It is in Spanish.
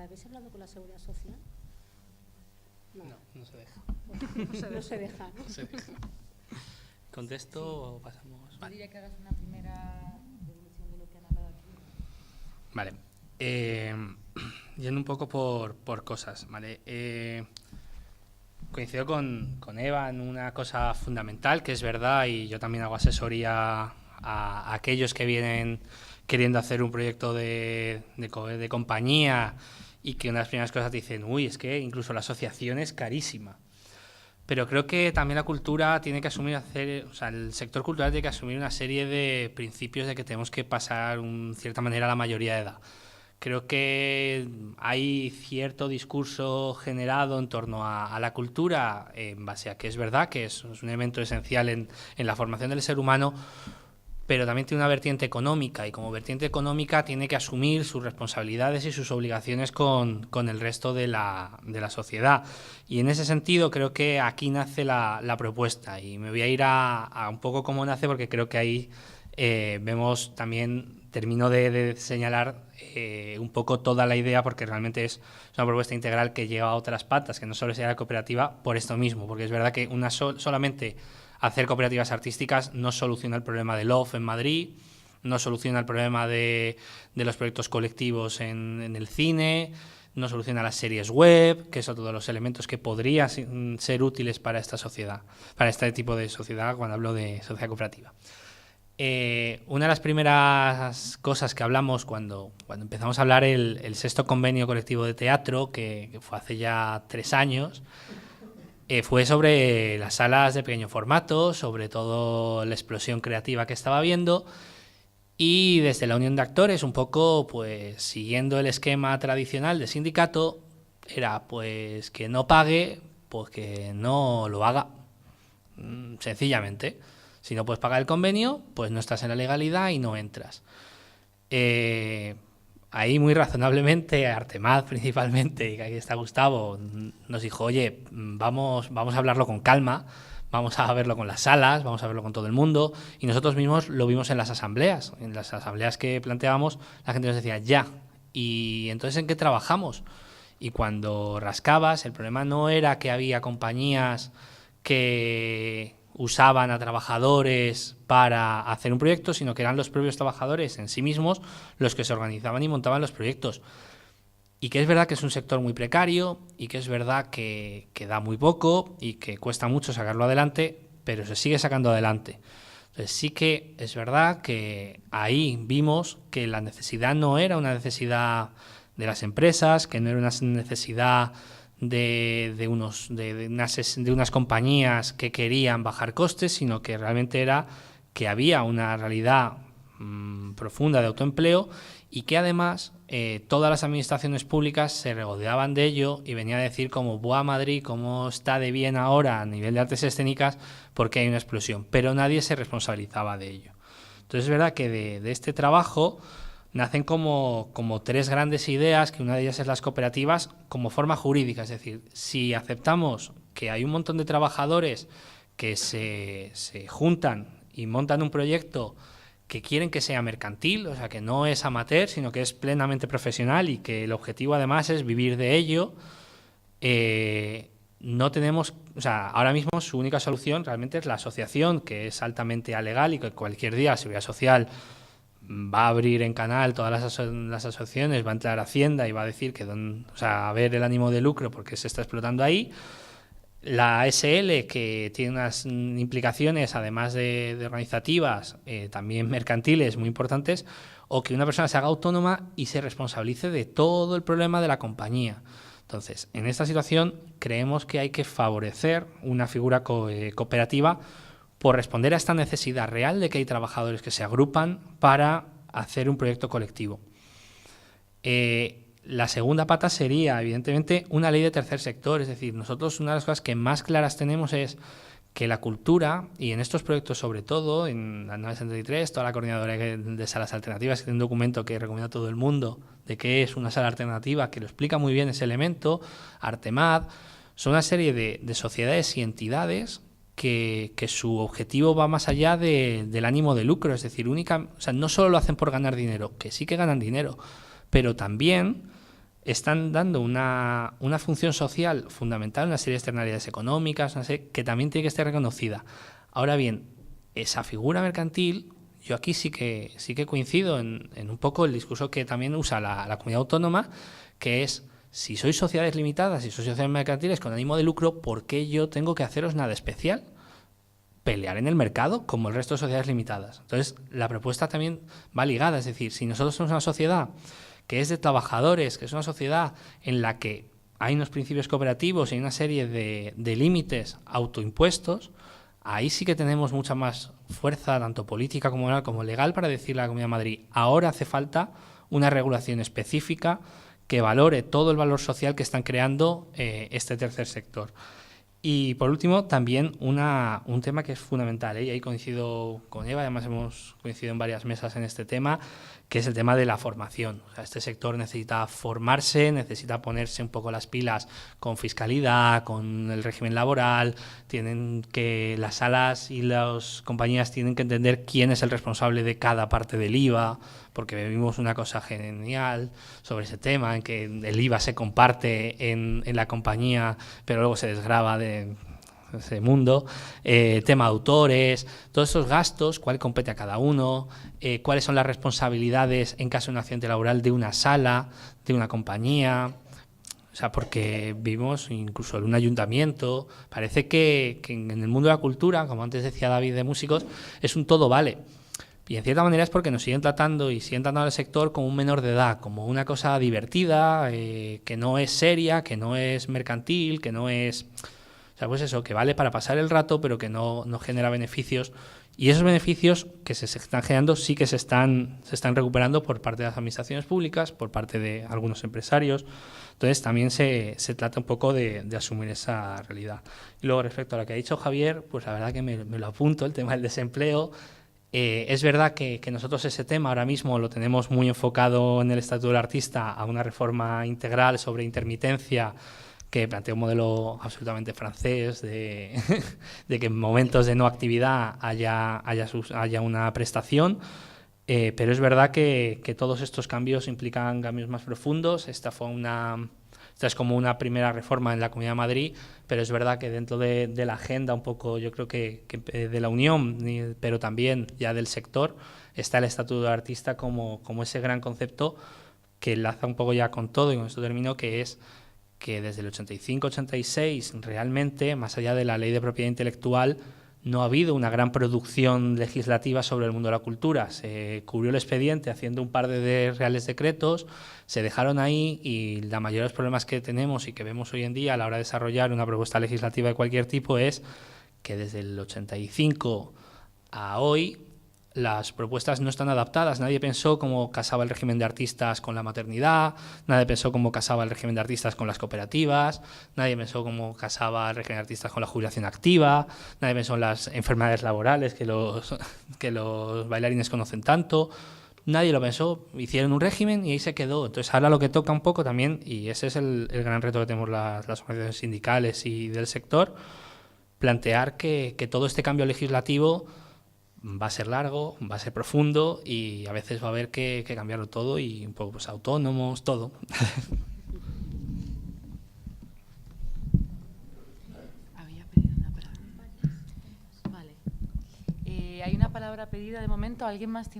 ¿Habéis hablado con la Seguridad Social? No, no se deja. No se deja. No se deja. ¿Contesto o pasamos? Yo Vale. diría que hagas una primera devolución de lo que han hablado aquí. Vale. Yendo un poco por cosas, ¿vale? Coincido con Eva en una cosa fundamental, que es verdad, y yo también hago asesoría a aquellos que vienen queriendo hacer un proyecto de compañía y que una de las primeras cosas te dicen, uy, es que incluso la asociación es carísima. Pero creo que también la cultura tiene que asumir, el sector cultural tiene que asumir una serie de principios de que tenemos que pasar, en cierta manera, a la mayoría de edad. Creo que hay cierto discurso generado en torno a la cultura, en base a que es verdad que es un elemento esencial en la formación del ser humano, pero también tiene una vertiente económica, y como vertiente económica tiene que asumir sus responsabilidades y sus obligaciones con el resto de la sociedad. Y en ese sentido creo que aquí nace la propuesta, y me voy a ir a un poco cómo nace, porque creo que ahí vemos también, termino de señalar un poco toda la idea, porque realmente es una propuesta integral que lleva a otras patas, que no solo sea la cooperativa por esto mismo, porque es verdad que solamente hacer cooperativas artísticas no soluciona el problema del OFF en Madrid, no soluciona el problema de los proyectos colectivos en el cine, no soluciona las series web, que son todos los elementos que podrían ser útiles para esta sociedad, para este tipo de sociedad, cuando hablo de sociedad cooperativa. Una de las primeras cosas que hablamos cuando empezamos a hablar el 6º convenio colectivo de teatro, que fue hace ya 3 años, fue sobre las salas de pequeño formato, sobre todo la explosión creativa que estaba habiendo, y desde la Unión de Actores, un poco pues siguiendo el esquema tradicional de sindicato, era pues que no pague, pues que no lo haga, sencillamente. Si no puedes pagar el convenio, pues no estás en la legalidad y no entras. Ahí muy razonablemente, Artemaz principalmente, y que aquí está Gustavo, nos dijo, oye, vamos a hablarlo con calma, vamos a verlo con las salas, vamos a verlo con todo el mundo, y nosotros mismos lo vimos en las asambleas que planteábamos, la gente nos decía, ya, y entonces ¿en qué trabajamos? Y cuando rascabas, el problema no era que había compañías que usaban a trabajadores para hacer un proyecto, sino que eran los propios trabajadores en sí mismos los que se organizaban y montaban los proyectos. Y que es verdad que es un sector muy precario, y que es verdad que da muy poco y que cuesta mucho sacarlo adelante, pero se sigue sacando adelante. Entonces sí que es verdad que ahí vimos que la necesidad no era una necesidad de las empresas, que no era una necesidad de unas compañías que querían bajar costes, sino que realmente era que había una realidad profunda de autoempleo, y que además todas las administraciones públicas se regodeaban de ello y venían a decir como ¡buah, Madrid, cómo está de bien ahora a nivel de artes escénicas porque hay una explosión! Pero nadie se responsabilizaba de ello. Entonces es verdad que de este trabajo nacen como 3 grandes ideas, que una de ellas es las cooperativas como forma jurídica. Es decir, si aceptamos que hay un montón de trabajadores que se juntan y montan un proyecto que quieren que sea mercantil, o sea, que no es amateur, sino que es plenamente profesional, y que el objetivo además es vivir de ello, no tenemos, o sea, ahora mismo su única solución realmente es la asociación, que es altamente alegal, y que cualquier día la Seguridad Social va a abrir en canal todas las asociaciones, va a entrar a Hacienda y va a decir que a ver el ánimo de lucro porque se está explotando ahí. La SL, que tiene unas implicaciones, además de organizativas, también mercantiles muy importantes, o que una persona se haga autónoma y se responsabilice de todo el problema de la compañía. Entonces, en esta situación creemos que hay que favorecer una figura cooperativa por responder a esta necesidad real de que hay trabajadores que se agrupan para hacer un proyecto colectivo. La segunda pata sería, evidentemente, una ley de tercer sector. Es decir, nosotros una de las cosas que más claras tenemos es que la cultura, y en estos proyectos sobre todo, en la 973, toda la coordinadora de salas alternativas, que tiene un documento que recomienda a todo el mundo de qué es una sala alternativa, que lo explica muy bien ese elemento, Artemad, son una serie de sociedades y entidades que su objetivo va más allá del ánimo de lucro. Es decir, no solo lo hacen por ganar dinero, que sí que ganan dinero, pero también están dando una función social fundamental, una serie de externalidades económicas, una serie que también tiene que estar reconocida. Ahora bien, esa figura mercantil, yo aquí sí que coincido en un poco el discurso que también usa la comunidad autónoma, que es, si sois sociedades limitadas, si sois sociedades mercantiles con ánimo de lucro, ¿por qué yo tengo que haceros nada especial? Pelear en el mercado como el resto de sociedades limitadas. Entonces, la propuesta también va ligada, es decir, si nosotros somos una sociedad que es de trabajadores, que es una sociedad en la que hay unos principios cooperativos y hay una serie de límites autoimpuestos, ahí sí que tenemos mucha más fuerza, tanto política como moral como legal, para decirle a la Comunidad de Madrid, ahora hace falta una regulación específica que valore todo el valor social que están creando este tercer sector. Y por último, también un tema que es fundamental, y ahí coincido con Eva, además hemos coincidido en varias mesas en este tema, que es el tema de la formación. O sea, este sector necesita formarse, necesita ponerse un poco las pilas con fiscalidad, con el régimen laboral, tienen que las salas y las compañías tienen que entender quién es el responsable de cada parte del IVA, porque vimos una cosa genial sobre ese tema, en que el IVA se comparte en la compañía, pero luego se desgrava de ese mundo, tema de autores, todos esos gastos, cuál compete a cada uno, cuáles son las responsabilidades en caso de un accidente laboral de una sala, de una compañía. O sea, porque vimos incluso en un ayuntamiento, parece que en el mundo de la cultura, como antes decía David de músicos, es un todo vale. Y en cierta manera es porque nos siguen tratando y siguen tratando al sector como un menor de edad, como una cosa divertida, que no es seria, que no es mercantil, que no es... O sea, pues eso, que vale para pasar el rato, pero que no genera beneficios. Y esos beneficios que se están generando sí que se están recuperando por parte de las administraciones públicas, por parte de algunos empresarios. Entonces también se trata un poco de asumir esa realidad. Y luego respecto a lo que ha dicho Javier, pues la verdad que me lo apunto, el tema del desempleo. Es verdad que nosotros ese tema ahora mismo lo tenemos muy enfocado en el Estatuto del Artista a una reforma integral sobre intermitencia que plantea un modelo absolutamente francés de que en momentos de no actividad haya una prestación, pero es verdad que todos estos cambios implican cambios más profundos. Esta es como una primera reforma en la Comunidad de Madrid, pero es verdad que dentro de la agenda un poco, yo creo que de la Unión, pero también ya del sector, está el Estatuto del Artista como ese gran concepto que enlaza un poco ya con todo, y con esto termino, que es que desde el 85-86 realmente, más allá de la ley de propiedad intelectual, no ha habido una gran producción legislativa sobre el mundo de la cultura. Se cubrió el expediente haciendo un par de reales decretos, se dejaron ahí, y la mayoría de los problemas que tenemos y que vemos hoy en día a la hora de desarrollar una propuesta legislativa de cualquier tipo es que desde el 85 a hoy las propuestas no están adaptadas. Nadie pensó cómo casaba el régimen de artistas con la maternidad, nadie pensó cómo casaba el régimen de artistas con las cooperativas, nadie pensó cómo casaba el régimen de artistas con la jubilación activa, nadie pensó en las enfermedades laborales que los bailarines conocen tanto. Nadie lo pensó, hicieron un régimen y ahí se quedó. Entonces ahora lo que toca un poco también, y ese es el gran reto que tenemos las organizaciones sindicales y del sector, plantear que todo este cambio legislativo va a ser largo, va a ser profundo, y a veces va a haber que cambiarlo todo, y un poco pues autónomos, todo. Había pedido una palabra. Vale. Hay una palabra pedida de momento. ¿Alguien más tiene?